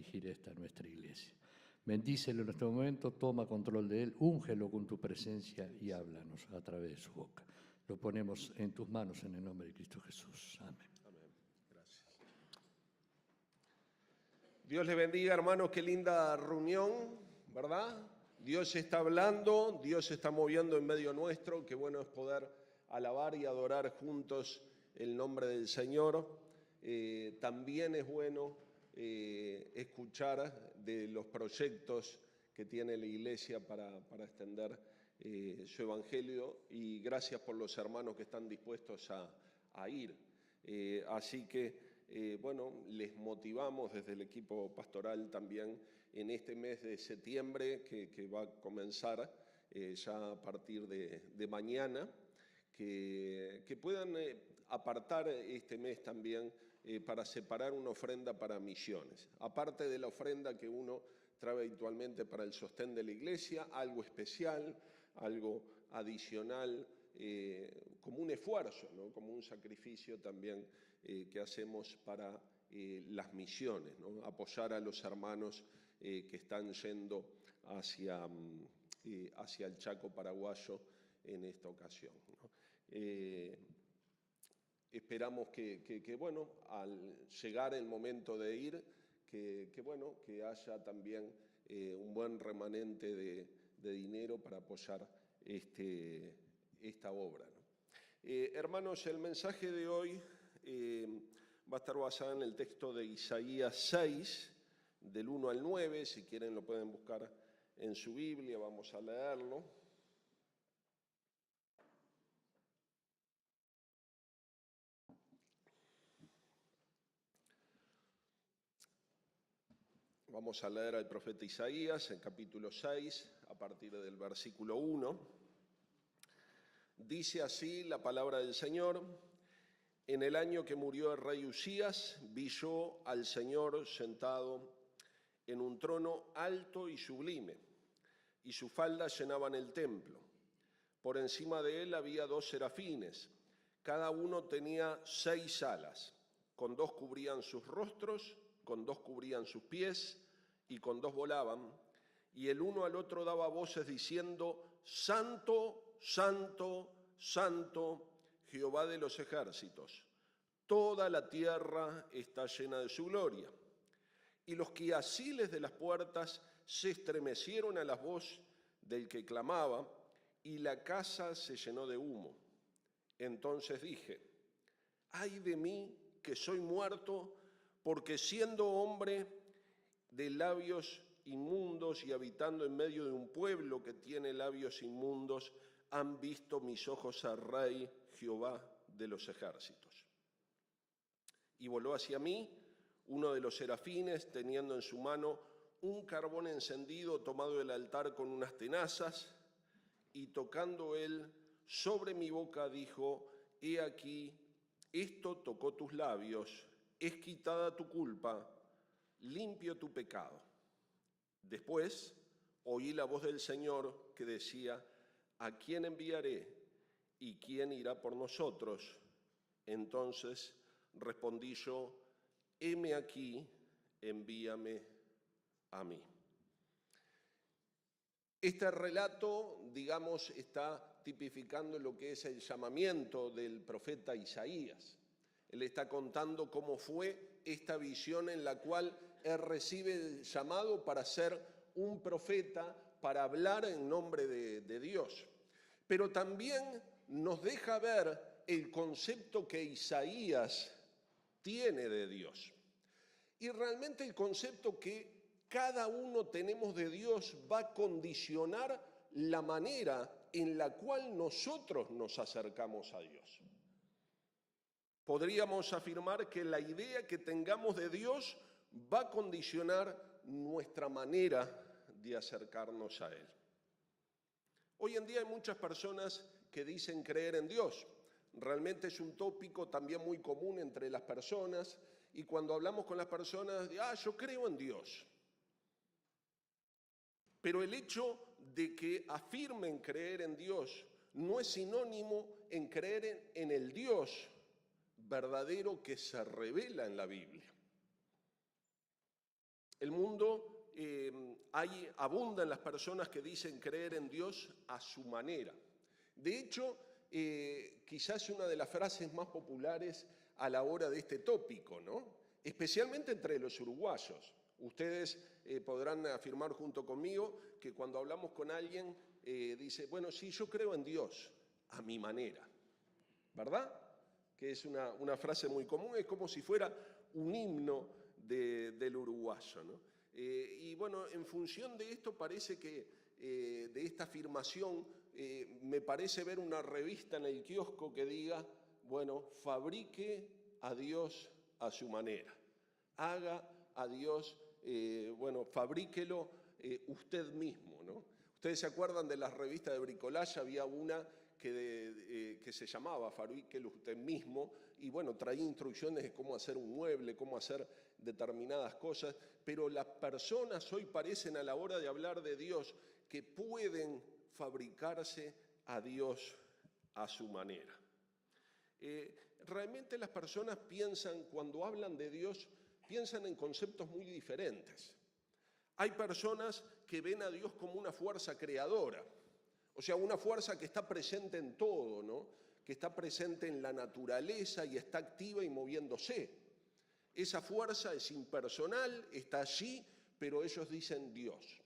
dirigir esta nuestra iglesia. Bendícelo en este momento, toma control de él, úngelo con tu presencia y háblanos a través de su boca. Lo ponemos en tus manos en el nombre de Cristo Jesús. Amén. Amén. Gracias. Dios les bendiga, hermanos. Qué linda reunión, ¿verdad? Dios está hablando, Dios se está moviendo en medio nuestro. Qué bueno es poder alabar y adorar juntos el nombre del Señor. También es bueno escuchar de los proyectos que tiene la Iglesia para extender su Evangelio, y gracias por los hermanos que están dispuestos a ir. Así que, bueno, les motivamos desde el equipo pastoral también en este mes de septiembre que va a comenzar ya a partir de mañana, que puedan apartar este mes también para separar una ofrenda para misiones. Aparte de la ofrenda que uno trae habitualmente para el sostén de la iglesia, algo especial, algo adicional, como un esfuerzo, ¿no? Como un sacrificio también que hacemos para las misiones, ¿no? Apoyar a los hermanos que están yendo hacia el Chaco paraguayo en esta ocasión, ¿no? Esperamos que, bueno, al llegar el momento de ir, bueno, que haya también un buen remanente de dinero para apoyar esta obra, ¿no? Hermanos, el mensaje de hoy va a estar basado en el texto de Isaías 6, del 1 al 9. Si quieren lo pueden buscar en su Biblia, vamos a leerlo. Vamos a leer al profeta Isaías en capítulo 6, a partir del versículo 1. Dice así la palabra del Señor: En el año que murió el rey Usías, vi yo al Señor sentado en un trono alto y sublime, y sus faldas llenaban el templo. Por encima de él había 2 serafines, cada uno tenía 6 alas, con 2 cubrían sus rostros, con 2 cubrían sus pies, y con 2 volaban, y el uno al otro daba voces diciendo: Santo, Santo, Santo, Jehová de los ejércitos, toda la tierra está llena de su gloria. Y los quiaciles de las puertas se estremecieron a la voz del que clamaba, y la casa se llenó de humo. Entonces dije: ¡ay de mí, que soy muerto, porque siendo hombre de labios inmundos y habitando en medio de un pueblo que tiene labios inmundos, han visto mis ojos al Rey Jehová de los ejércitos! Y voló hacia mí uno de los serafines, teniendo en su mano un carbón encendido tomado del altar con unas tenazas, y tocando él sobre mi boca dijo: He aquí, esto tocó tus labios, es quitada tu culpa, limpio tu pecado. Después oí la voz del Señor que decía: ¿a quién enviaré y quién irá por nosotros? Entonces respondí yo: heme aquí, envíame a mí. Este relato, digamos, está tipificando lo que es el llamamiento del profeta Isaías. Él está contando cómo fue esta visión en la cual él recibe el llamado para ser un profeta, para hablar en nombre de Dios. Pero también nos deja ver el concepto que Isaías tiene de Dios. Y realmente el concepto que cada uno tenemos de Dios va a condicionar la manera en la cual nosotros nos acercamos a Dios. Podríamos afirmar que la idea que tengamos de Dios va a condicionar nuestra manera de acercarnos a Él. Hoy en día hay muchas personas que dicen creer en Dios. Realmente es un tópico también muy común entre las personas, y cuando hablamos con las personas, yo creo en Dios. Pero el hecho de que afirmen creer en Dios no es sinónimo en creer en el Dios verdadero que se revela en la Biblia. El mundo abundan las personas que dicen creer en Dios a su manera. De hecho, quizás una de las frases más populares a la hora de este tópico, ¿no? Especialmente entre los uruguayos. Ustedes podrán afirmar junto conmigo que cuando hablamos con alguien dice, bueno, sí, yo creo en Dios a mi manera, ¿verdad? Que es una frase muy común, es como si fuera un himno del uruguayo, ¿no? Y bueno, en función de esto parece que, de esta afirmación, me parece ver una revista en el kiosco que diga, bueno, fabrique a Dios a su manera, haga a Dios, bueno, fabríquelo usted mismo, ¿no? Ustedes se acuerdan de las revistas de bricolaje, había una que se llamaba Fabríquelo usted mismo, y bueno, traía instrucciones de cómo hacer un mueble, cómo hacer determinadas cosas, pero las personas hoy parecen a la hora de hablar de Dios que pueden fabricarse a Dios a su manera. Realmente las personas piensan, cuando hablan de Dios, piensan en conceptos muy diferentes. Hay personas que ven a Dios como una fuerza creadora, o sea, una fuerza que está presente en todo, ¿no? Que está presente en la naturaleza y está activa y moviéndose. Esa fuerza es impersonal, está allí, pero ellos dicen Dios.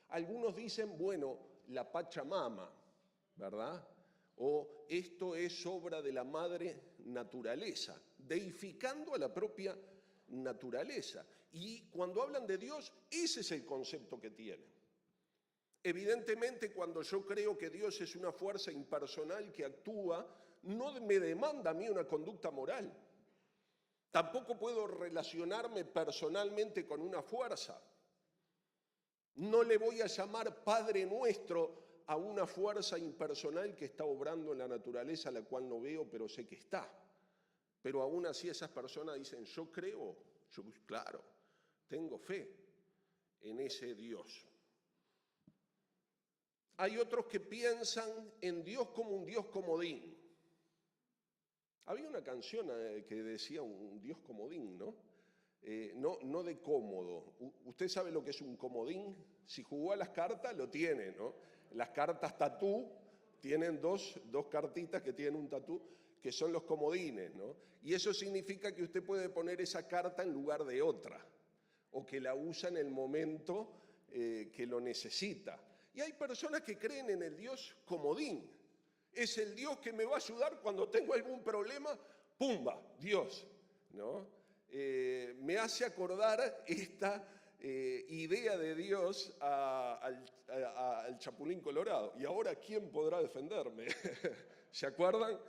Algunos dicen, bueno, la Pachamama, ¿verdad? O esto es obra de la madre naturaleza, deificando a la propia naturaleza. Y cuando hablan de Dios, ese es el concepto que tienen. Evidentemente, cuando yo creo que Dios es una fuerza impersonal que actúa, no me demanda a mí una conducta moral. Tampoco puedo relacionarme personalmente con una fuerza. No le voy a llamar Padre Nuestro a una fuerza impersonal que está obrando en la naturaleza, la cual no veo, pero sé que está. Pero aún así esas personas dicen, yo creo, yo claro, tengo fe en ese Dios. Hay otros que piensan en Dios como un Dios comodín. Había una canción que decía un Dios comodín, ¿no? No de cómodo. ¿Usted sabe lo que es un comodín? Si jugó a las cartas, lo tiene, ¿no? Las cartas tatú tienen dos cartitas que tienen un tatú, que son los comodines, ¿no? Y eso significa que usted puede poner esa carta en lugar de otra, o que la usa en el momento que lo necesita. Y hay personas que creen en el Dios comodín. Es el Dios que me va a ayudar cuando tengo algún problema, ¡pumba! Dios, ¿no? Me hace acordar esta idea de Dios al Chapulín Colorado. Y ahora, ¿quién podrá defenderme? ¿Se acuerdan?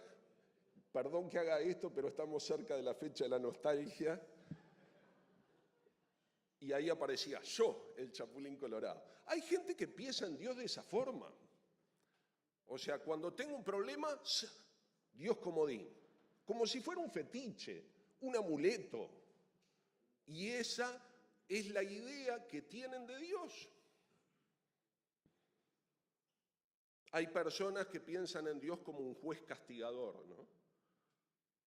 Perdón que haga esto, pero estamos cerca de la fecha de la nostalgia. Y ahí aparecía yo, el Chapulín Colorado. Hay gente que piensa en Dios de esa forma. O sea, cuando tengo un problema, Dios comodín. Como si fuera un fetiche, un amuleto. Y esa es la idea que tienen de Dios. Hay personas que piensan en Dios como un juez castigador, ¿no?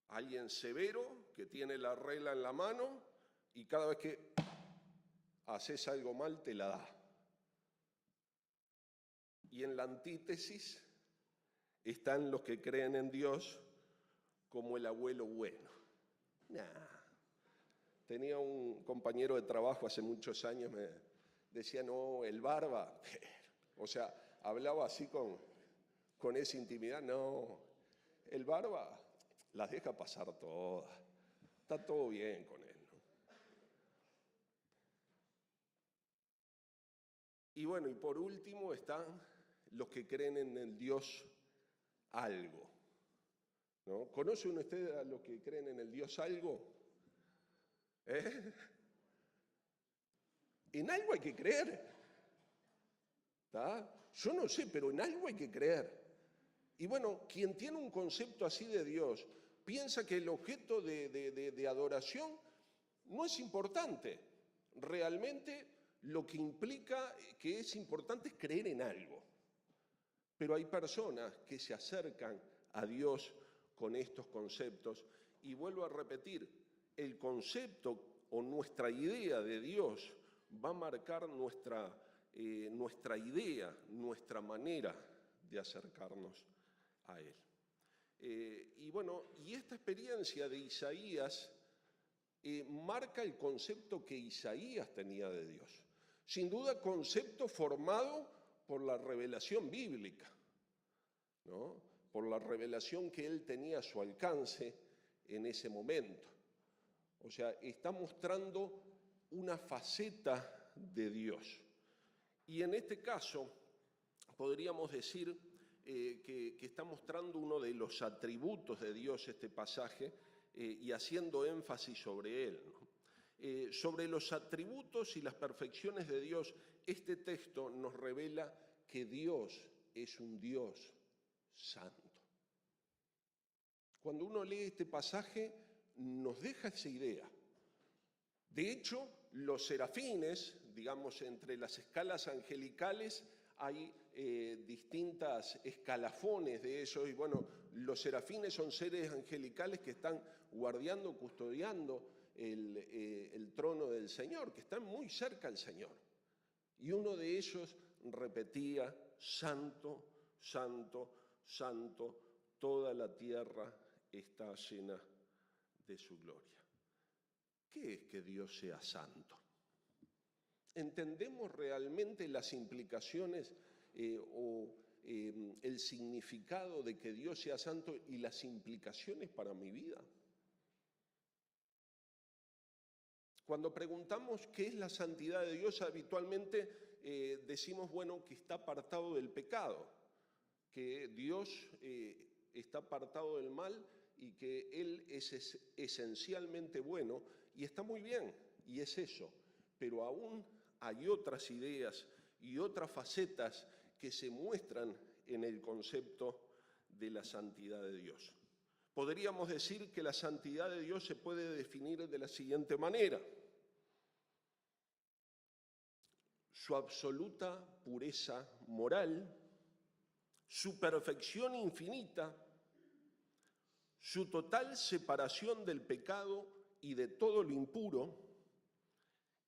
Alguien severo que tiene la regla en la mano y cada vez que haces algo mal te la da. Y en la antítesis están los que creen en Dios como el abuelo bueno. Tenía un compañero de trabajo hace muchos años, me decía, no, el barba. O sea, hablaba así con esa intimidad. No, el barba las deja pasar todas. Está todo bien con él, ¿no? Y bueno, y por último están los que creen en el Dios algo, ¿no? ¿Conocen ustedes a los que creen en el Dios algo? En algo hay que creer. ¿Tá? Yo no sé, pero en algo hay que creer. Y bueno, quien tiene un concepto así de Dios piensa que el objeto de adoración no es importante. Realmente lo que implica que es importante es creer en algo. Pero hay personas que se acercan a Dios con estos conceptos. Y vuelvo a repetir, el concepto o nuestra idea de Dios va a marcar nuestra idea, nuestra manera de acercarnos a Él. Y esta experiencia de Isaías marca el concepto que Isaías tenía de Dios. Sin duda, concepto formado por la revelación bíblica, ¿no? Por la revelación que él tenía a su alcance en ese momento. O sea, está mostrando una faceta de Dios. Y en este caso, podríamos decir que está mostrando uno de los atributos de Dios este pasaje y haciendo énfasis sobre él, ¿no? Sobre los atributos y las perfecciones de Dios, este texto nos revela que Dios es un Dios santo. Cuando uno lee este pasaje, nos deja esa idea. De hecho, los serafines, digamos, entre las escalas angelicales hay distintas escalafones de eso, y bueno, los serafines son seres angelicales que están guardiando, custodiando el trono del Señor, que están muy cerca al Señor. Y uno de ellos repetía: santo, santo, santo, toda la tierra está llena de su gloria. ¿Qué es que Dios sea santo? ¿Entendemos realmente las implicaciones el significado de que Dios sea santo y las implicaciones para mi vida? Cuando preguntamos qué es la santidad de Dios, habitualmente decimos, bueno, que está apartado del pecado, que Dios está apartado del mal y que Él es esencialmente bueno, y está muy bien, y es eso, pero aún hay otras ideas y otras facetas que se muestran en el concepto de la santidad de Dios. Podríamos decir que la santidad de Dios se puede definir de la siguiente manera: su absoluta pureza moral, su perfección infinita, su total separación del pecado y de todo lo impuro,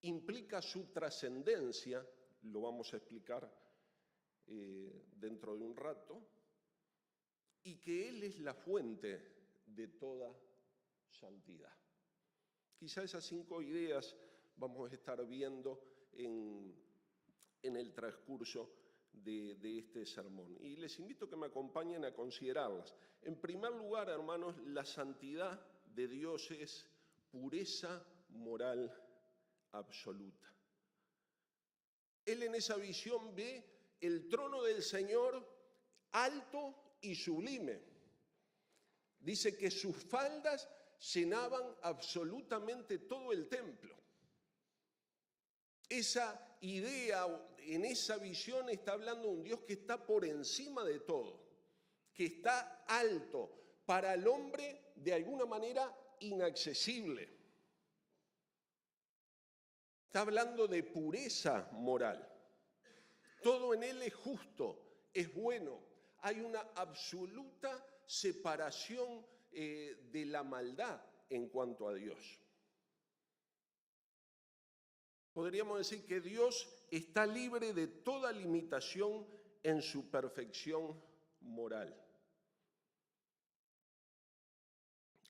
implica su trascendencia, lo vamos a explicar dentro de un rato, y que Él es la fuente de toda santidad. Quizá esas 5 ideas vamos a estar viendo en el transcurso de este sermón. Y les invito a que me acompañen a considerarlas. En primer lugar, hermanos, la santidad de Dios es pureza moral absoluta. Él en esa visión ve el trono del Señor alto y sublime. Dice que sus faldas llenaban absolutamente todo el templo. Esa idea, en esa visión está hablando de un Dios que está por encima de todo, que está alto, para el hombre de alguna manera inaccesible. Está hablando de pureza moral. Todo en Él es justo, es bueno. Hay una absoluta separación de la maldad en cuanto a Dios. Podríamos decir que Dios está libre de toda limitación en su perfección moral.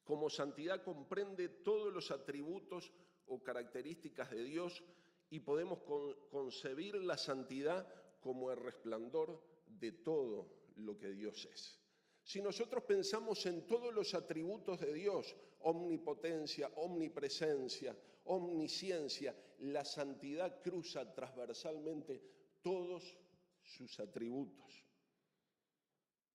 Como santidad comprende todos los atributos o características de Dios y podemos concebir la santidad como el resplandor de todo lo que Dios es. Si nosotros pensamos en todos los atributos de Dios, omnipotencia, omnipresencia, omnisciencia, la santidad cruza transversalmente todos sus atributos.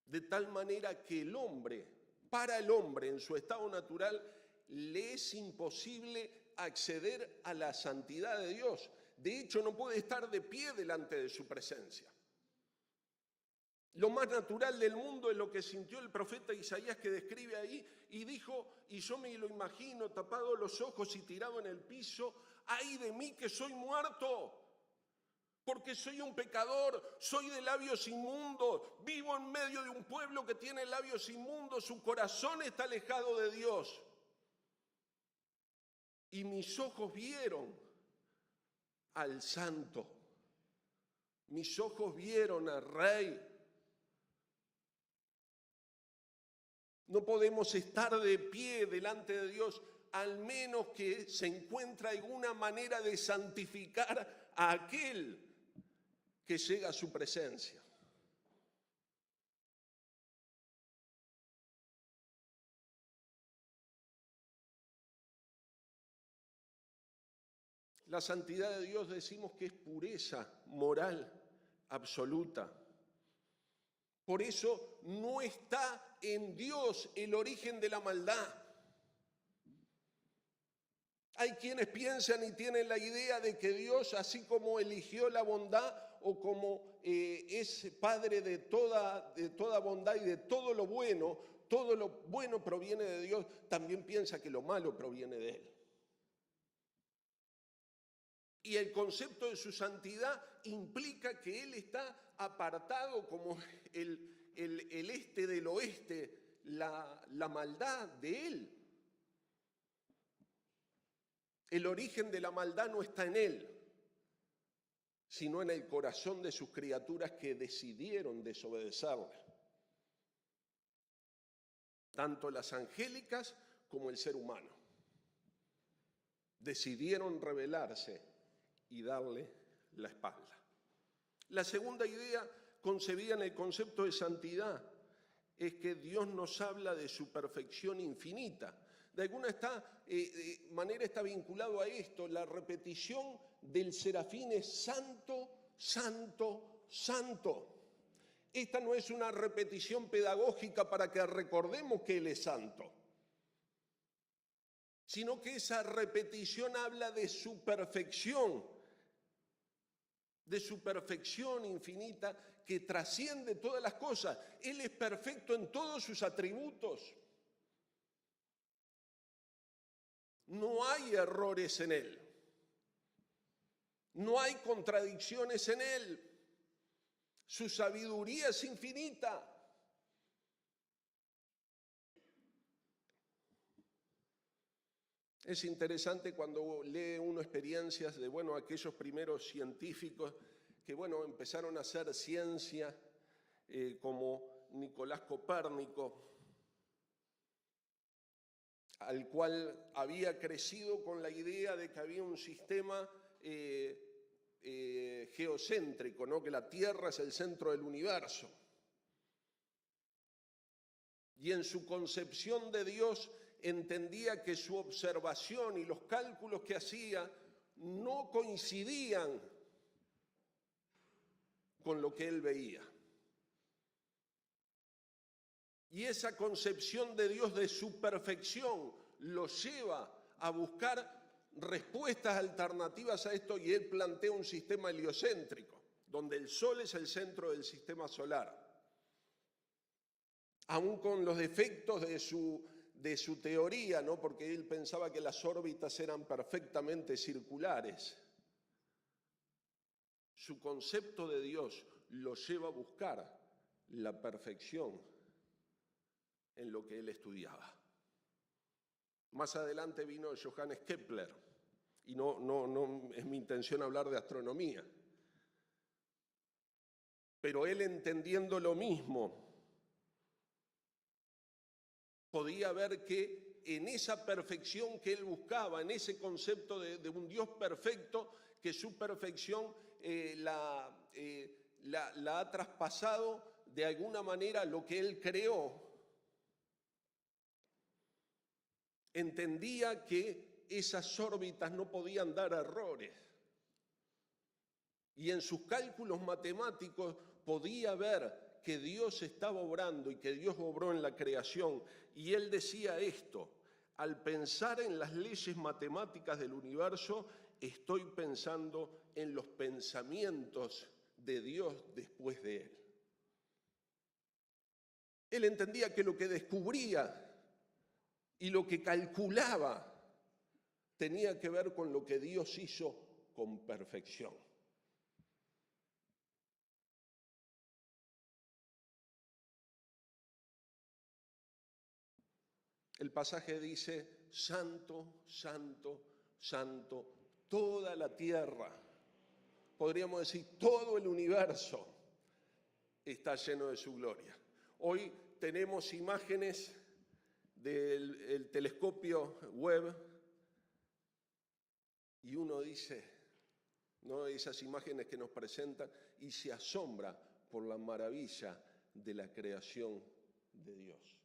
De tal manera que el hombre, para el hombre en su estado natural, le es imposible acceder a la santidad de Dios. De hecho, no puede estar de pie delante de su presencia. Lo más natural del mundo es lo que sintió el profeta Isaías, que describe ahí y dijo: y yo me lo imagino tapado los ojos y tirado en el piso, ¡ay de mí que soy muerto! Porque soy un pecador, soy de labios inmundos, vivo en medio de un pueblo que tiene labios inmundos, su corazón está alejado de Dios. Y mis ojos vieron al Santo. Mis ojos vieron al Rey. No podemos estar de pie delante de Dios, al menos que se encuentre alguna manera de santificar a aquel que llega a su presencia. La santidad de Dios decimos que es pureza moral absoluta. Por eso no está en Dios el origen de la maldad. Hay quienes piensan y tienen la idea de que Dios, así como eligió la bondad o como es Padre de toda bondad y de todo lo bueno proviene de Dios, también piensa que lo malo proviene de Él. Y el concepto de su santidad implica que Él está apartado como el este del oeste, la maldad de Él. El origen de la maldad no está en Él, sino en el corazón de sus criaturas que decidieron desobedecerle. Tanto las angélicas como el ser humano decidieron rebelarse y darle la espalda. La segunda idea concebida en el concepto de santidad es que Dios nos habla de su perfección infinita. De alguna manera está vinculado a esto, la repetición del serafín es santo, santo, santo. Esta no es una repetición pedagógica para que recordemos que Él es santo, sino que esa repetición habla de su perfección infinita que trasciende todas las cosas. Él es perfecto en todos sus atributos. No hay errores en Él. No hay contradicciones en Él. Su sabiduría es infinita. Es interesante cuando lee uno experiencias de, aquellos primeros científicos que, empezaron a hacer ciencia, como Nicolás Copérnico, al cual había crecido con la idea de que había un sistema geocéntrico, ¿no? Que la Tierra es el centro del universo. Y en su concepción de Dios entendía que su observación y los cálculos que hacía no coincidían con lo que él veía. Y esa concepción de Dios, de su perfección, lo lleva a buscar respuestas alternativas a esto, y él plantea un sistema heliocéntrico, donde el Sol es el centro del sistema solar. Aún con los defectos de su teoría, ¿no? Porque él pensaba que las órbitas eran perfectamente circulares. Su concepto de Dios lo lleva a buscar la perfección en lo que él estudiaba. Más adelante vino Johannes Kepler, y no es mi intención hablar de astronomía, pero él, entendiendo lo mismo, podía ver que en esa perfección que él buscaba, en ese concepto de un Dios perfecto, que su perfección la ha traspasado de alguna manera lo que él creó. Entendía que esas órbitas no podían dar errores. Y en sus cálculos matemáticos podía ver que Dios estaba obrando y que Dios obró en la creación. Y él decía esto: al pensar en las leyes matemáticas del universo, estoy pensando en los pensamientos de Dios después de él. Él entendía que lo que descubría y lo que calculaba tenía que ver con lo que Dios hizo con perfección. El pasaje dice: santo, santo, santo, toda la tierra podríamos decir, todo el universo está lleno de su gloria. Hoy tenemos imágenes del telescopio Webb y uno dice, ¿no?, esas imágenes que nos presentan y se asombra por la maravilla de la creación de Dios,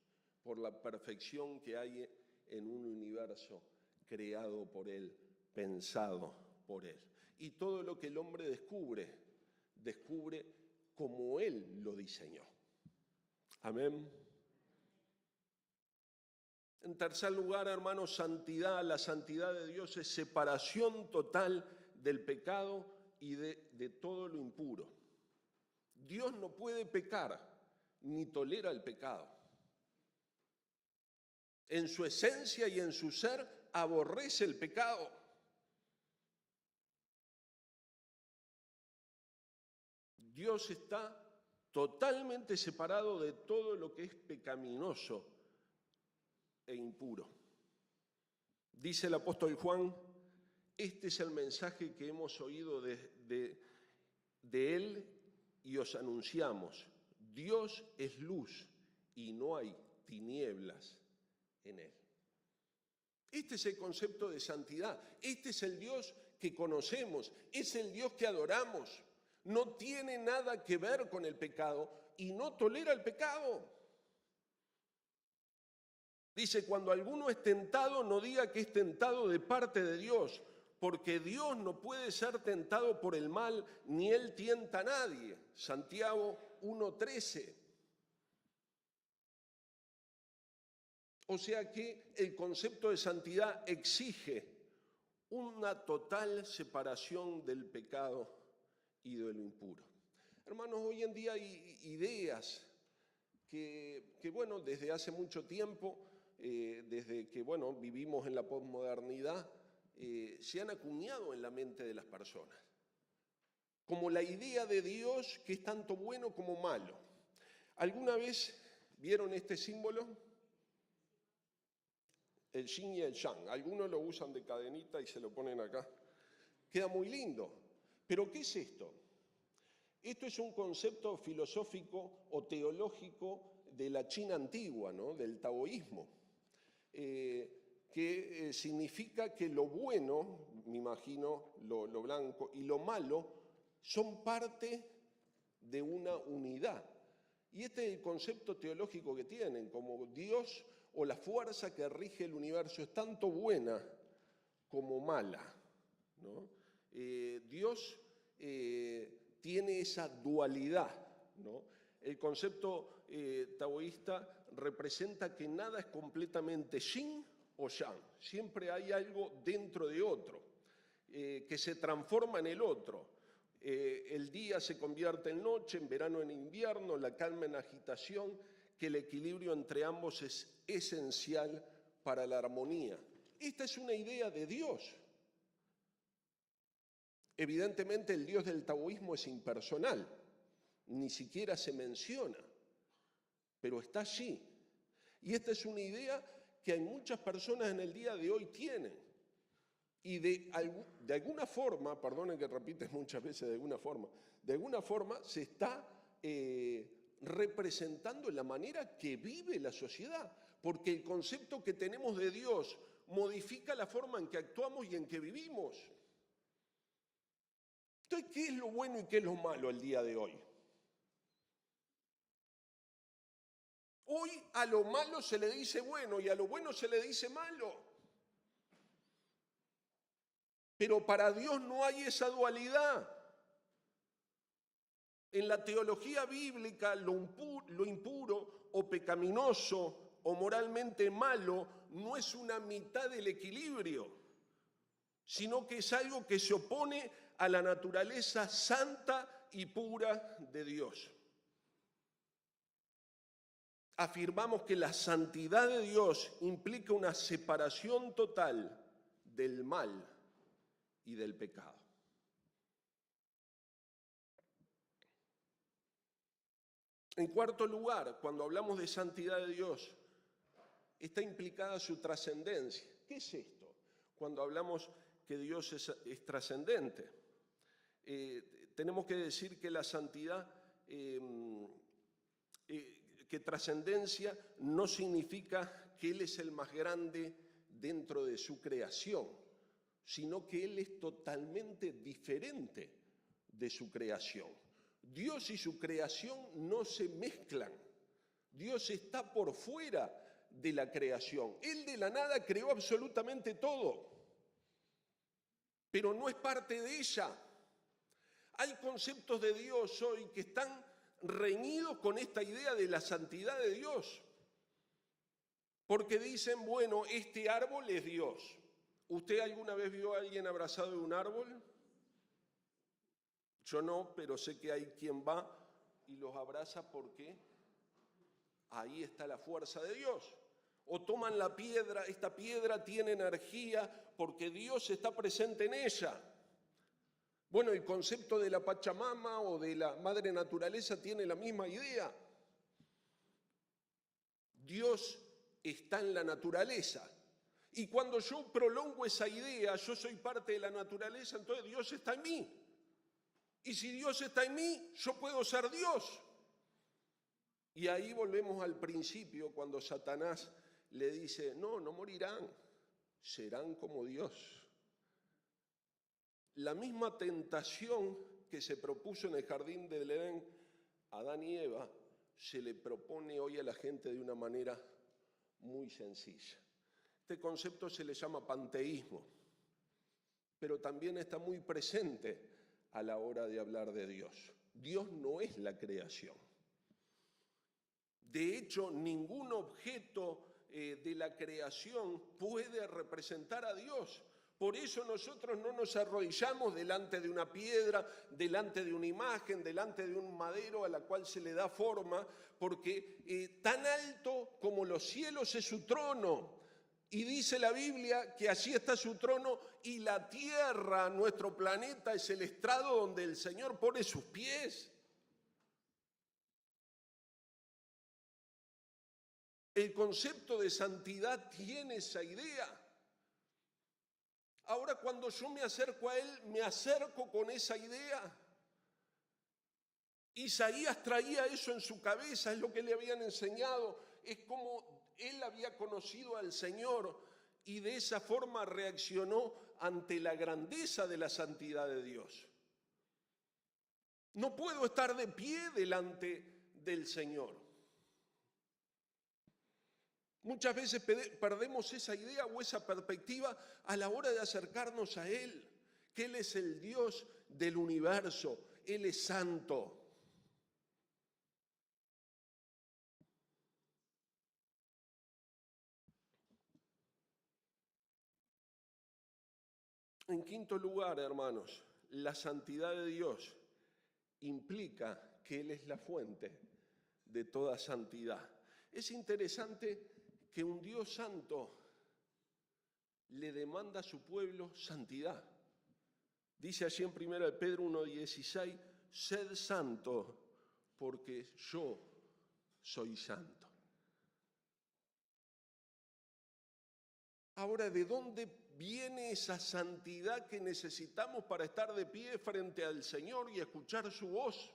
por la perfección que hay en un universo creado por Él, pensado por Él. Y todo lo que el hombre descubre como Él lo diseñó. Amén. En tercer lugar, hermanos, santidad. La santidad de Dios es separación total del pecado y de todo lo impuro. Dios no puede pecar, ni tolera el pecado. En su esencia y en su ser aborrece el pecado. Dios está totalmente separado de todo lo que es pecaminoso e impuro. Dice el apóstol Juan, este es el mensaje que hemos oído de Él y os anunciamos. Dios es luz y no hay tinieblas en Él. Este es el concepto de santidad. Este es el Dios que conocemos, es el Dios que adoramos. No tiene nada que ver con el pecado y no tolera el pecado. Dice, cuando alguno es tentado, no diga que es tentado de parte de Dios, porque Dios no puede ser tentado por el mal, ni Él tienta a nadie. Santiago 1:13. O sea que el concepto de santidad exige una total separación del pecado y de lo impuro. Hermanos, hoy en día hay ideas que bueno, desde hace mucho tiempo, desde que bueno, vivimos en la posmodernidad, se han acuñado en la mente de las personas. Como la idea de Dios que es tanto bueno como malo. ¿Alguna vez vieron este símbolo? El yin y el yang. Algunos lo usan de cadenita y se lo ponen acá. Queda muy lindo. ¿Pero qué es esto? Esto es un concepto filosófico o teológico de la China antigua, ¿no?, del taoísmo, que significa que lo bueno, me imagino, lo blanco, y lo malo son parte de una unidad. Y este es el concepto teológico que tienen, como Dios o la fuerza que rige el universo es tanto buena como mala, ¿no? Dios tiene esa dualidad, ¿no? El concepto taoísta representa que nada es completamente yin o yang. Siempre hay algo dentro de otro, que se transforma en el otro. El día se convierte en noche, en verano en invierno, la calma en agitación, que el equilibrio entre ambos es esencial para la armonía. Esta es una idea de Dios. Evidentemente el Dios del taoísmo es impersonal, ni siquiera se menciona, pero está allí. Y esta es una idea que hay muchas personas en el día de hoy tienen. Y de alguna forma, perdonen que repites muchas veces de alguna forma se está representando en la manera que vive la sociedad, porque el concepto que tenemos de Dios modifica la forma en que actuamos y en que vivimos. Entonces, ¿qué es lo bueno y qué es lo malo el día de hoy? Hoy a lo malo se le dice bueno y a lo bueno se le dice malo. Pero para Dios no hay esa dualidad. En la teología bíblica, lo impuro o pecaminoso o moralmente malo no es una mitad del equilibrio, sino que es algo que se opone a la naturaleza santa y pura de Dios. Afirmamos que la santidad de Dios implica una separación total del mal y del pecado. En cuarto lugar, cuando hablamos de santidad de Dios, está implicada su trascendencia. ¿Qué es esto? Cuando hablamos que Dios es trascendente. tenemos que decir que la santidad, que trascendencia no significa que Él es el más grande dentro de su creación, sino que Él es totalmente diferente de su creación. Dios y su creación no se mezclan. Dios está por fuera de la creación. Él de la nada creó absolutamente todo, pero no es parte de ella. Hay conceptos de Dios hoy que están reñidos con esta idea de la santidad de Dios, porque dicen, bueno, este árbol es Dios. ¿Usted alguna vez vio a alguien abrazado de un árbol? Yo no, pero sé que hay quien va y los abraza porque ahí está la fuerza de Dios. O toman la piedra, esta piedra tiene energía porque Dios está presente en ella. Bueno, el concepto de la Pachamama o de la Madre Naturaleza tiene la misma idea. Dios está en la naturaleza. Y cuando yo prolongo esa idea, yo soy parte de la naturaleza, entonces Dios está en mí. Y si Dios está en mí, yo puedo ser Dios. Y ahí volvemos al principio, cuando Satanás le dice, no morirán, serán como Dios. La misma tentación que se propuso en el jardín del Edén a Adán y Eva, se le propone hoy a la gente de una manera muy sencilla. Este concepto se le llama panteísmo, pero también está muy presente a la hora de hablar de Dios. Dios no es la creación. De hecho, ningún objeto de la creación puede representar a Dios. Por eso nosotros no nos arrodillamos delante de una piedra, delante de una imagen, delante de un madero a la cual se le da forma, porque tan alto como los cielos es su trono. Y dice la Biblia que allí está su trono y la tierra, nuestro planeta, es el estrado donde el Señor pone sus pies. El concepto de santidad tiene esa idea. Ahora, cuando yo me acerco a Él, me acerco con esa idea. Isaías traía eso en su cabeza, es lo que le habían enseñado, es como él había conocido al Señor y de esa forma reaccionó ante la grandeza de la santidad de Dios. No puedo estar de pie delante del Señor. Muchas veces perdemos esa idea o esa perspectiva a la hora de acercarnos a Él, que Él es el Dios del universo, Él es santo. En quinto lugar, hermanos, la santidad de Dios implica que Él es la fuente de toda santidad. Es interesante que un Dios santo le demanda a su pueblo santidad. Dice allí en 1 Pedro 1:16, sed santo porque yo soy santo. Ahora, ¿de dónde viene esa santidad que necesitamos para estar de pie frente al Señor y escuchar su voz?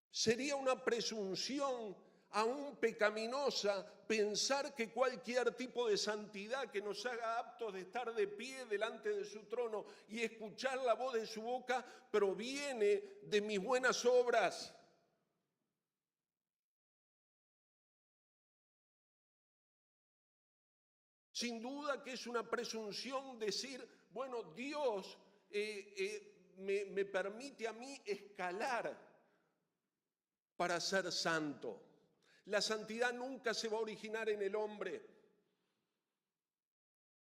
Sería una presunción aún pecaminosa pensar que cualquier tipo de santidad que nos haga aptos de estar de pie delante de su trono y escuchar la voz de su boca proviene de mis buenas obras. Sin duda que es una presunción decir, bueno, Dios me permite a mí escalar para ser santo. La santidad nunca se va a originar en el hombre.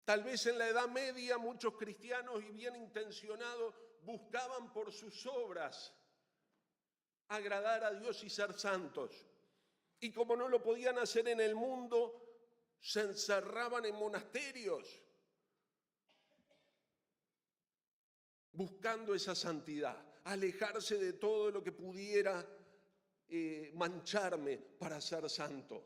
Tal vez en la Edad Media muchos cristianos y bien intencionados buscaban por sus obras agradar a Dios y ser santos. Y como no lo podían hacer en el mundo, se encerraban en monasterios buscando esa santidad, alejarse de todo lo que pudiera mancharme para ser santo.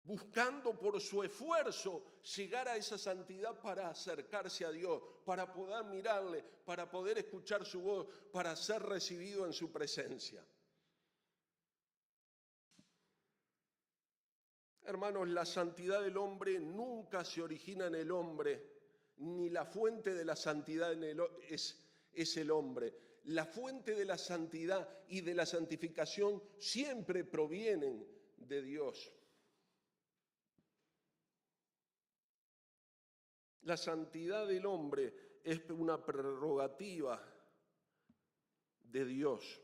buscando por su esfuerzo llegar a esa santidad para acercarse a Dios, para poder mirarle, para poder escuchar su voz, para ser recibido en su presencia. Hermanos, la santidad del hombre nunca se origina en el hombre, ni la fuente de la santidad es el hombre. La fuente de la santidad y de la santificación siempre provienen de Dios. La santidad del hombre es una prerrogativa de Dios.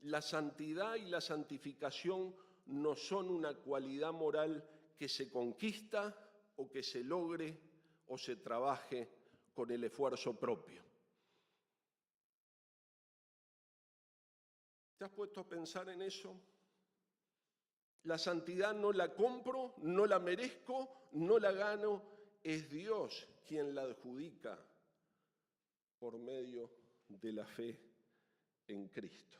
La santidad y la santificación no son una cualidad moral que se conquista o que se logre o se trabaje con el esfuerzo propio. ¿Te has puesto a pensar en eso? La santidad no la compro, no la merezco, no la gano, es Dios quien la adjudica por medio de la fe en Cristo.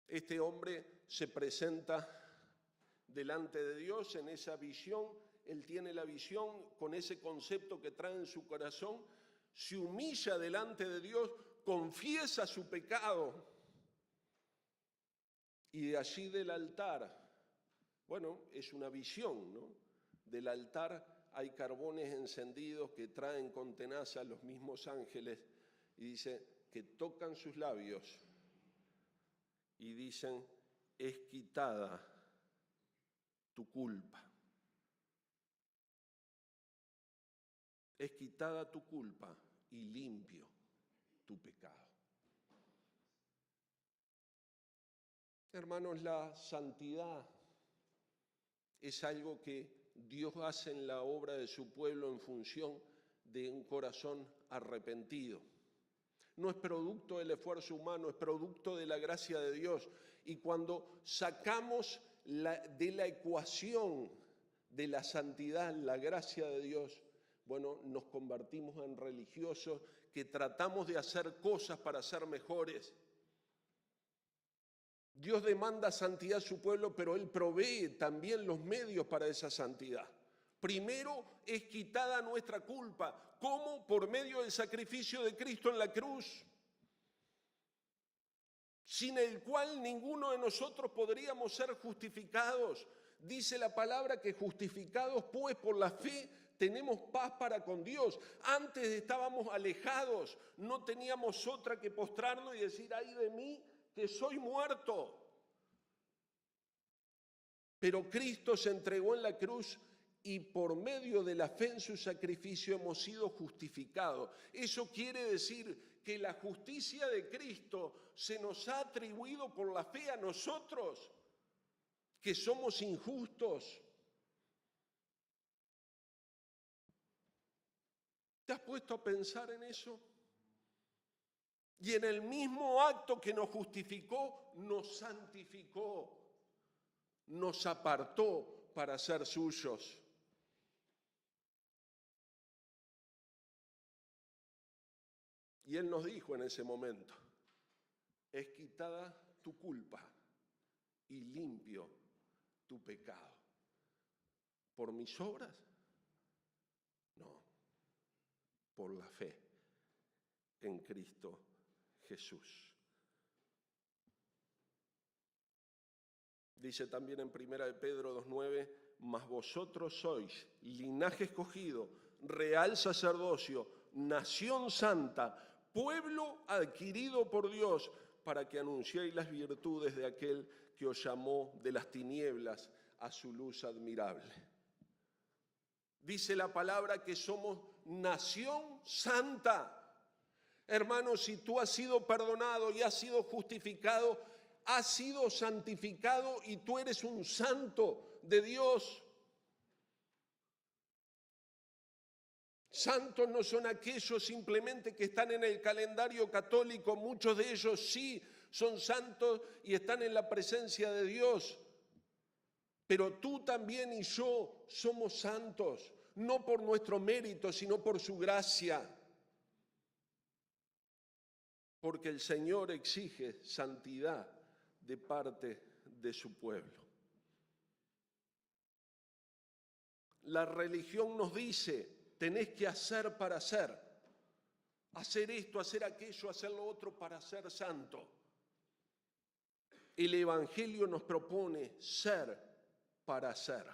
Este hombre se presenta delante de Dios en esa visión, él tiene la visión con ese concepto que trae en su corazón, se humilla delante de Dios, confiesa su pecado y de allí del altar, bueno, es una visión, ¿no? Del altar hay carbones encendidos que traen con tenaza los mismos ángeles y dice que tocan sus labios y dicen, es quitada tu culpa. Es quitada tu culpa y limpio tu pecado. Hermanos, la santidad es algo que Dios hace en la obra de su pueblo en función de un corazón arrepentido. No es producto del esfuerzo humano, es producto de la gracia de Dios. Y cuando sacamos de la ecuación de la santidad, la gracia de Dios, bueno, nos convertimos en religiosos que tratamos de hacer cosas para ser mejores. Dios demanda santidad a su pueblo, pero Él provee también los medios para esa santidad. Primero es quitada nuestra culpa. ¿Cómo? Por medio del sacrificio de Cristo en la cruz, sin el cual ninguno de nosotros podríamos ser justificados. Dice la palabra que justificados pues por la fe tenemos paz para con Dios. Antes estábamos alejados, no teníamos otra que postrarnos y decir, ay de mí, que soy muerto. Pero Cristo se entregó en la cruz y por medio de la fe en su sacrificio hemos sido justificados. Eso quiere decir que la justicia de Cristo se nos ha atribuido por la fe a nosotros, que somos injustos. ¿Te has puesto a pensar en eso? Y en el mismo acto que nos justificó, nos santificó, nos apartó para ser suyos. Y Él nos dijo en ese momento, es quitada tu culpa y limpio tu pecado. ¿Por mis obras? No, por la fe en Cristo Jesús. Dice también en 1 Pedro 2:9, mas vosotros sois linaje escogido, real sacerdocio, nación santa, pueblo adquirido por Dios, para que anunciéis las virtudes de aquel que os llamó de las tinieblas a su luz admirable. Dice la palabra que somos nación santa. Hermanos, si tú has sido perdonado y has sido justificado, has sido santificado y tú eres un santo de Dios. Santos no son aquellos simplemente que están en el calendario católico, muchos de ellos sí son santos y están en la presencia de Dios. Pero tú también y yo somos santos, no por nuestro mérito, sino por su gracia. Porque el Señor exige santidad de parte de su pueblo. La religión nos dice, tenés que hacer para ser. Hacer esto, hacer aquello, hacer lo otro para ser santo. El Evangelio nos propone ser para ser.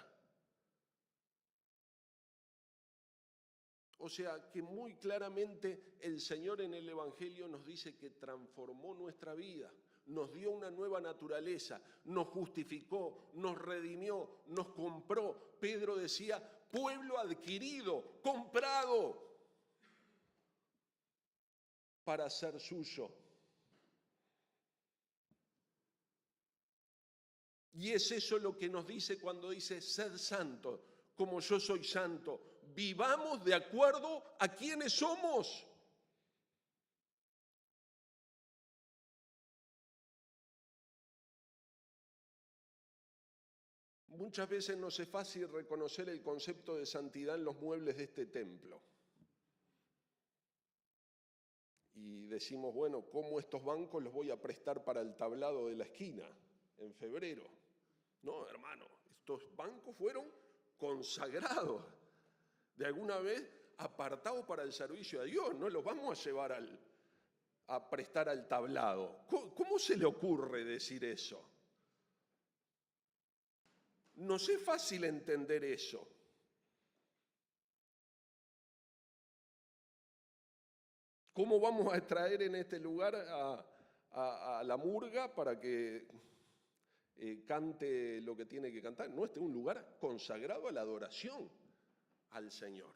O sea que muy claramente el Señor en el Evangelio nos dice que transformó nuestra vida, nos dio una nueva naturaleza, nos justificó, nos redimió, nos compró. Pedro decía, pueblo adquirido, comprado para ser suyo. Y es eso lo que nos dice cuando dice, sed santo, como yo soy santo. Vivamos de acuerdo a quienes somos. Muchas veces nos es fácil reconocer el concepto de santidad en los muebles de este templo. Y decimos, bueno, ¿cómo estos bancos los voy a prestar para el tablado de la esquina en febrero? No, hermano, estos bancos fueron consagrados, de alguna vez apartados para el servicio a Dios. No los vamos a llevar a prestar al tablado. ¿Cómo se le ocurre decir eso? Nos es fácil entender eso. ¿Cómo vamos a extraer en este lugar a la murga para que cante lo que tiene que cantar? No, este es un lugar consagrado a la adoración al Señor.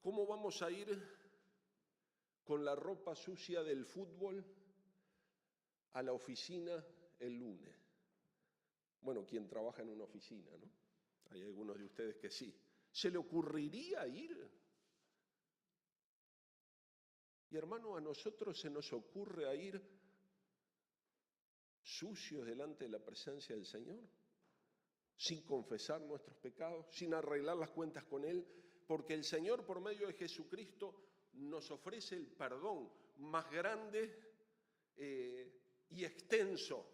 ¿Cómo vamos a ir con la ropa sucia del fútbol a la oficina el lunes? Bueno, quien trabaja en una oficina, ¿no? Hay algunos de ustedes que sí. ¿Se le ocurriría ir? Y hermano, a nosotros se nos ocurre a ir sucios delante de la presencia del Señor, sin confesar nuestros pecados, sin arreglar las cuentas con Él, porque el Señor por medio de Jesucristo nos ofrece el perdón más grande y extenso.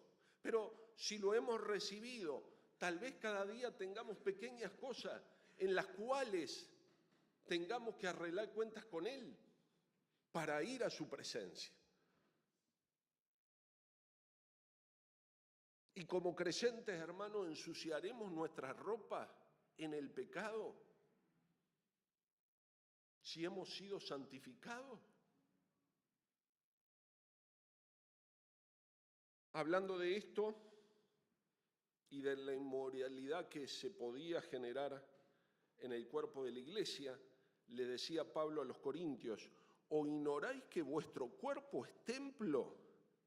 Pero si lo hemos recibido, tal vez cada día tengamos pequeñas cosas en las cuales tengamos que arreglar cuentas con Él para ir a su presencia. Y como creyentes, hermanos, ensuciaremos nuestra ropa en el pecado si hemos sido santificados. Hablando de esto y de la inmoralidad que se podía generar en el cuerpo de la iglesia, le decía Pablo a los corintios, ¿o ignoráis que vuestro cuerpo es templo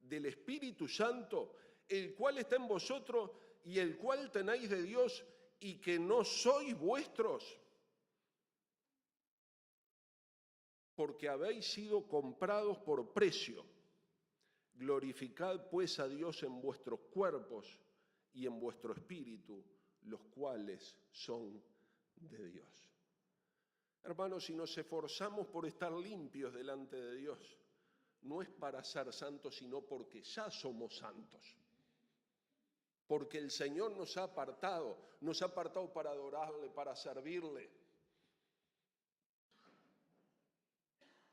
del Espíritu Santo, el cual está en vosotros y el cual tenéis de Dios y que no sois vuestros? Porque habéis sido comprados por precio. Glorificad pues a Dios en vuestros cuerpos y en vuestro espíritu, los cuales son de Dios. Hermanos, si nos esforzamos por estar limpios delante de Dios, no es para ser santos, sino porque ya somos santos. Porque el Señor nos ha apartado para adorarle, para servirle.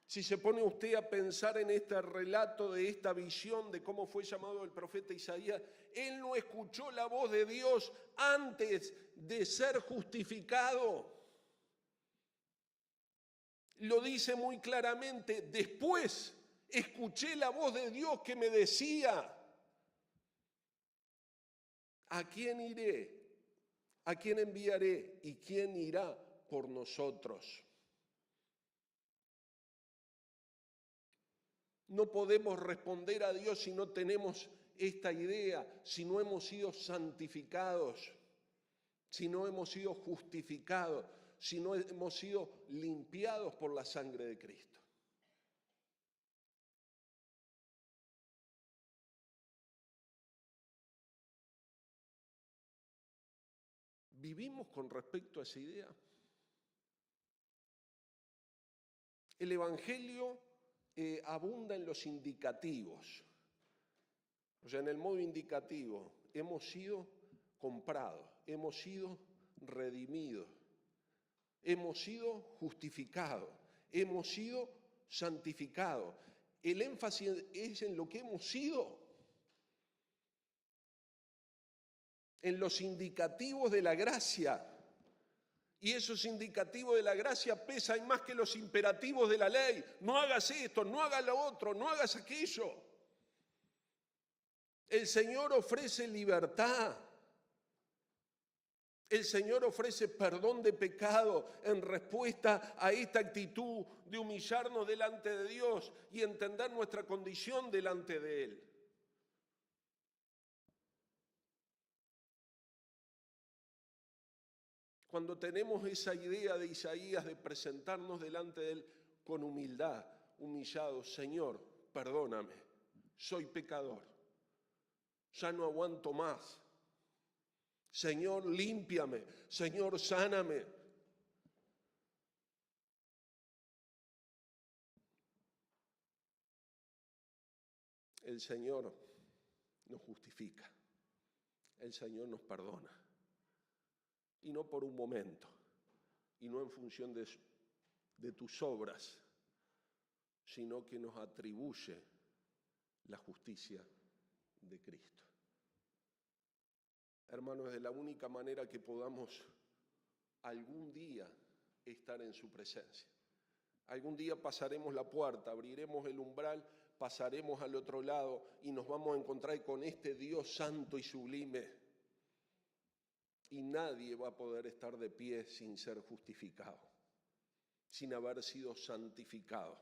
Si se pone usted a pensar en este relato de esta visión de cómo fue llamado el profeta Isaías, él no escuchó la voz de Dios antes de ser justificado. Lo dice muy claramente, después escuché la voz de Dios que me decía, ¿a quién iré? ¿A quién enviaré? ¿Y quién irá por nosotros? No podemos responder a Dios si no tenemos esta idea, si no hemos sido santificados, si no hemos sido justificados, si no hemos sido limpiados por la sangre de Cristo. ¿Vivimos con respecto a esa idea? El Evangelio abunda en los indicativos. O sea, en el modo indicativo, hemos sido comprados, hemos sido redimidos, hemos sido justificados, hemos sido santificados. El énfasis es en lo que hemos sido, en los indicativos de la gracia. Y esos indicativos de la gracia pesan más que los imperativos de la ley. No hagas esto, no hagas lo otro, no hagas aquello. El Señor ofrece libertad. El Señor ofrece perdón de pecado en respuesta a esta actitud de humillarnos delante de Dios y entender nuestra condición delante de Él. Cuando tenemos esa idea de Isaías de presentarnos delante de Él con humildad, humillados, Señor, perdóname, soy pecador, ya no aguanto más. Señor, límpiame, Señor, sáname. El Señor nos justifica, el Señor nos perdona. Y no por un momento, y no en función de tus obras, sino que nos atribuye la justicia de Cristo. Hermanos, es la única manera que podamos algún día estar en su presencia. Algún día pasaremos la puerta, abriremos el umbral, pasaremos al otro lado y nos vamos a encontrar con este Dios santo y sublime. Y nadie va a poder estar de pie sin ser justificado, sin haber sido santificado.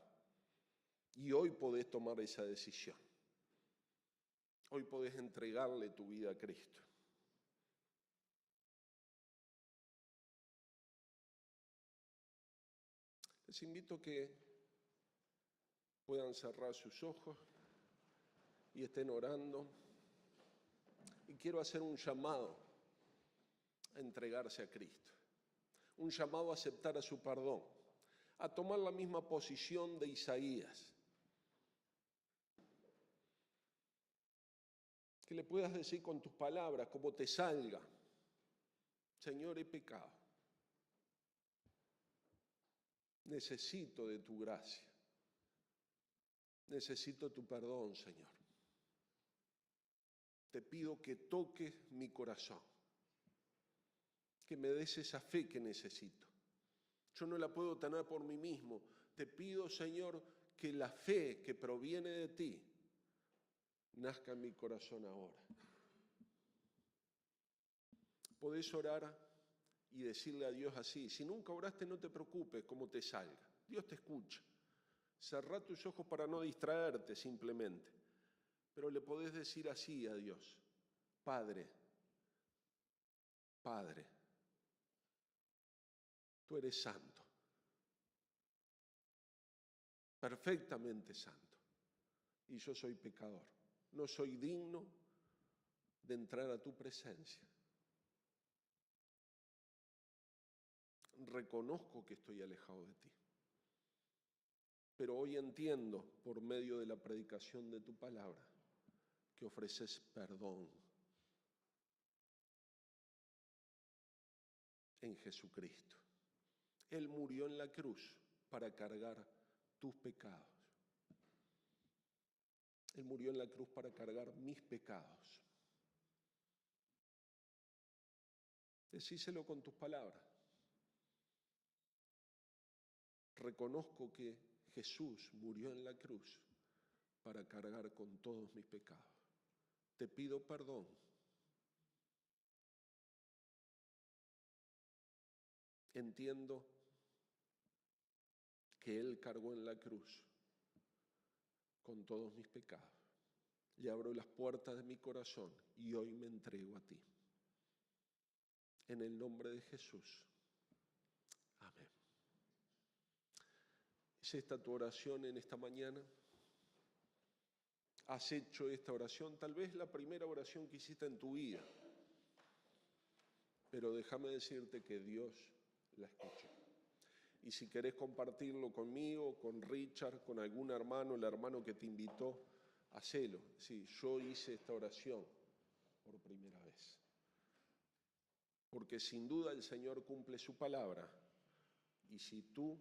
Y hoy podés tomar esa decisión. Hoy podés entregarle tu vida a Cristo. Les invito a que puedan cerrar sus ojos y estén orando. Y quiero hacer un llamado a entregarse a Cristo. Un llamado a aceptar a su perdón, a tomar la misma posición de Isaías. Que le puedas decir con tus palabras, como te salga, Señor, he pecado. Necesito de tu gracia. Necesito tu perdón, Señor. Te pido que toques mi corazón, que me des esa fe que necesito. Yo no la puedo tener por mí mismo. Te pido, Señor, que la fe que proviene de ti nazca en mi corazón ahora. Podés orar y decirle a Dios así. Si nunca oraste, no te preocupes cómo te salga. Dios te escucha. Cerrá tus ojos para no distraerte simplemente. Pero le podés decir así a Dios. Padre, Padre, tú eres santo. Perfectamente santo. Y yo soy pecador. No soy digno de entrar a tu presencia. Reconozco que estoy alejado de ti. Pero hoy entiendo, por medio de la predicación de tu palabra, que ofreces perdón en Jesucristo. Él murió en la cruz para cargar tus pecados. Él murió en la cruz para cargar mis pecados. Decíselo con tus palabras. Reconozco que Jesús murió en la cruz para cargar con todos mis pecados. Te pido perdón. Entiendo que Él cargó en la cruz con todos mis pecados. Le abro las puertas de mi corazón y hoy me entrego a ti. En el nombre de Jesús. Amén. ¿Es esta tu oración en esta mañana? ¿Has hecho esta oración? Tal vez la primera oración que hiciste en tu vida. Pero déjame decirte que Dios la escuchó. Y si querés compartirlo conmigo, con Richard, con algún hermano, el hermano que te invitó, hacelo. Sí, yo hice esta oración por primera vez. Porque sin duda el Señor cumple su palabra. Y si tú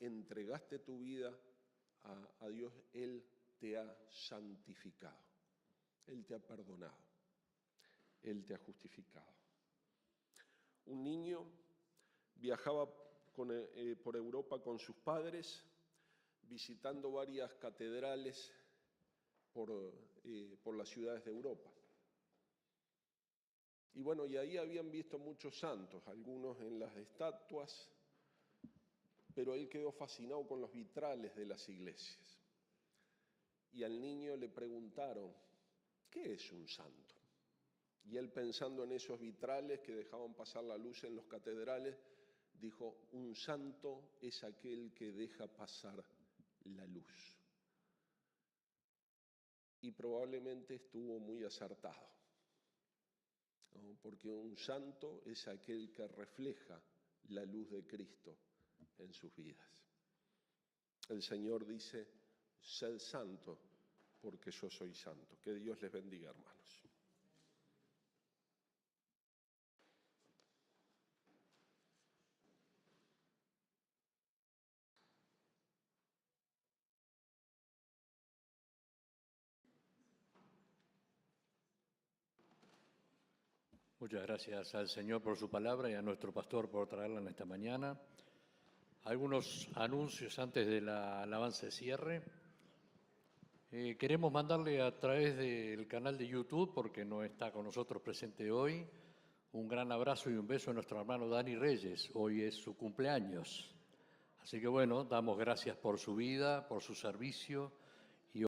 entregaste tu vida a Dios, Él te ha santificado. Él te ha perdonado. Él te ha justificado. Un niño viajaba por Europa con sus padres, visitando varias catedrales por las ciudades de Europa. Y bueno, y ahí habían visto muchos santos, algunos en las estatuas, pero él quedó fascinado con los vitrales de las iglesias. Y al niño le preguntaron, ¿qué es un santo? Y él, pensando en esos vitrales que dejaban pasar la luz en los catedrales, dijo, un santo es aquel que deja pasar la luz. Y probablemente estuvo muy acertado, ¿no? Porque un santo es aquel que refleja la luz de Cristo en sus vidas. El Señor dice, sed santo, porque yo soy santo. Que Dios les bendiga, hermanos. Muchas gracias al Señor por su palabra y a nuestro pastor por traerla en esta mañana. Algunos anuncios antes de la alabanza de cierre. Queremos mandarle a través del canal de YouTube, porque no está con nosotros presente hoy, un gran abrazo y un beso a nuestro hermano Dani Reyes. Hoy es su cumpleaños. Así que bueno, damos gracias por su vida, por su servicio,